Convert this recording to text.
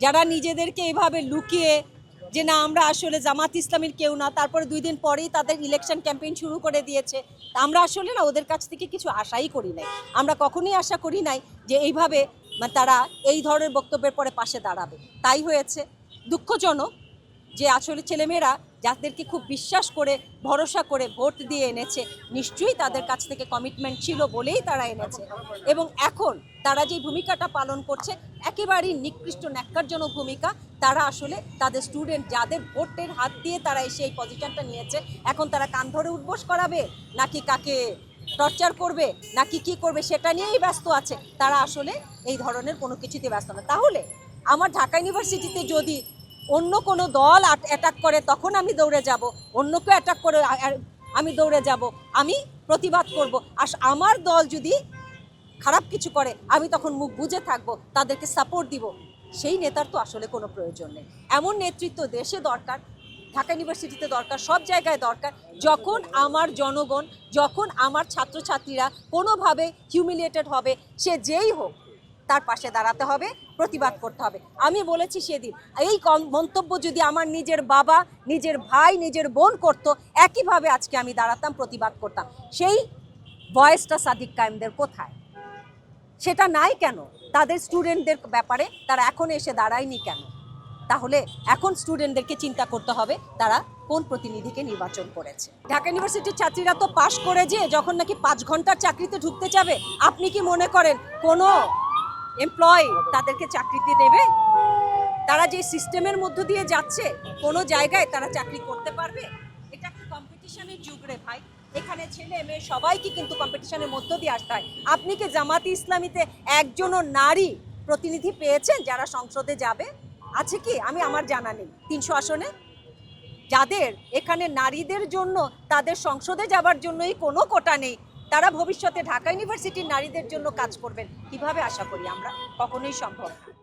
যারা নিজেদেরকে এইভাবে লুকিয়ে যে না আমরা আসলে জামাত ইসলামের কেউ না, তারপরে 2 দিন পরেই তাদের ইলেকশন ক্যাম্পেইন শুরু করে দিয়েছে। আমরা আসলে না ওদের কাছ থেকে কিছু আশাই করি নাই। আমরা কখনোই আশা করি নাই যে এইভাবে তারা এই ধরনের বক্তব্যের পরে পাশে দাঁড়াবে। তাই হয়েছে। দুঃখজনক যে আসলে ছেলেমেয়েরা যাদেরকে খুব বিশ্বাস করে ভরসা করে ভোট দিয়ে এনেছে, নিশ্চয়ই তাদের কাছ থেকে কমিটমেন্ট ছিল বলেই তারা এনেছে, এবং এখন তারা যে ভূমিকাটা পালন করছে একেবারেই নিকৃষ্ট ন্যাক্কারজনক ভূমিকা। তারা আসলে তাদের স্টুডেন্ট যাদের ভোটের হাত দিয়ে তারা এসে এই পজিশনটা নিয়েছে, এখন তারা কান ধরে উঠবোস করাবে নাকি কাকে টর্চার করবে নাকি কি করবে সেটা নিয়েই ব্যস্ত আছে। তারা আসলে এই ধরনের কোনো কিছুতে ব্যস্ত না। তাহলে আমার ঢাকা ইউনিভার্সিটিতে যদি অন্য কোনো দল অ্যাটাক করে তখন আমি দৌড়ে যাব, অন্য কেউ অ্যাটাক করে আমি দৌড়ে যাব, আমি প্রতিবাদ করব। আর আমার দল যদি খারাপ কিছু করে আমি তখন মুখ বুজে থাকবো, তাদেরকে সাপোর্ট দিব। সেই নেতার তো আসলে কোনো প্রয়োজন নেই। এমন নেতৃত্ব দেশে দরকার, ঢাকা ইউনিভার্সিটিতে দরকার, সব জায়গায় দরকার। যখন আমার জনগণ, যখন আমার ছাত্রছাত্রীরা কোনোভাবে হিউমিলিয়েটেড হবে, সে যেই হোক তার পাশে দাঁড়াতে হবে, প্রতিবাদ করতে হবে। আমি বলেছি সেদিন, এই মন্তব্য যদি আমার নিজের বাবা, নিজের ভাই, নিজের বোন করতো, একইভাবে আজকে আমি দাঁড়াতাম, প্রতিবাদ করতাম। সেই ভয়েসটা সাদিক কায়েমদের কোথায়? সেটা নাই কেন? তাদের স্টুডেন্টদের ব্যাপারে তারা এখন এসে দাঁড়ায়নি কেন? তাহলে এখন স্টুডেন্টদেরকে চিন্তা করতে হবে তারা কোন প্রতিনিধিকে নির্বাচন করেছে। ঢাকা ইউনিভার্সিটির ছাত্রীরা তো পাশ করে যে যখন নাকি 5 ঘন্টার চাকরিতে ঢুকতে যাবে, আপনি কি মনে করেন কোনো এমপ্লয়ি তাদেরকে চাকরিতে দেবে? তারা যে সিস্টেমের মধ্য দিয়ে যাচ্ছে, কোনো জায়গায় তারা চাকরি করতে পারবে? এটা কি কম্পিটিশনের যুগ রে ভাই? এখানে ছেলে মেয়ে সবাইকে কিন্তু কম্পিটিশনের মধ্য দিয়ে আসতে হয়। আপনি কি জামাতে ইসলামীতে একজনও নারী প্রতিনিধি পেয়েছেন যারা সংসদে যাবে? আছে কি? আমার জানা নেই। 300 আসনে যাদের এখানে নারীদের জন্য, তাদের সংসদে যাবার জন্যই কোনো কোটা নেই, তারা ভবিষ্যতে ঢাকা ইউনিভার্সিটির নারীদের জন্য কাজ করবেন কিভাবে আশা করি আমরা? কখনোই সম্ভব না।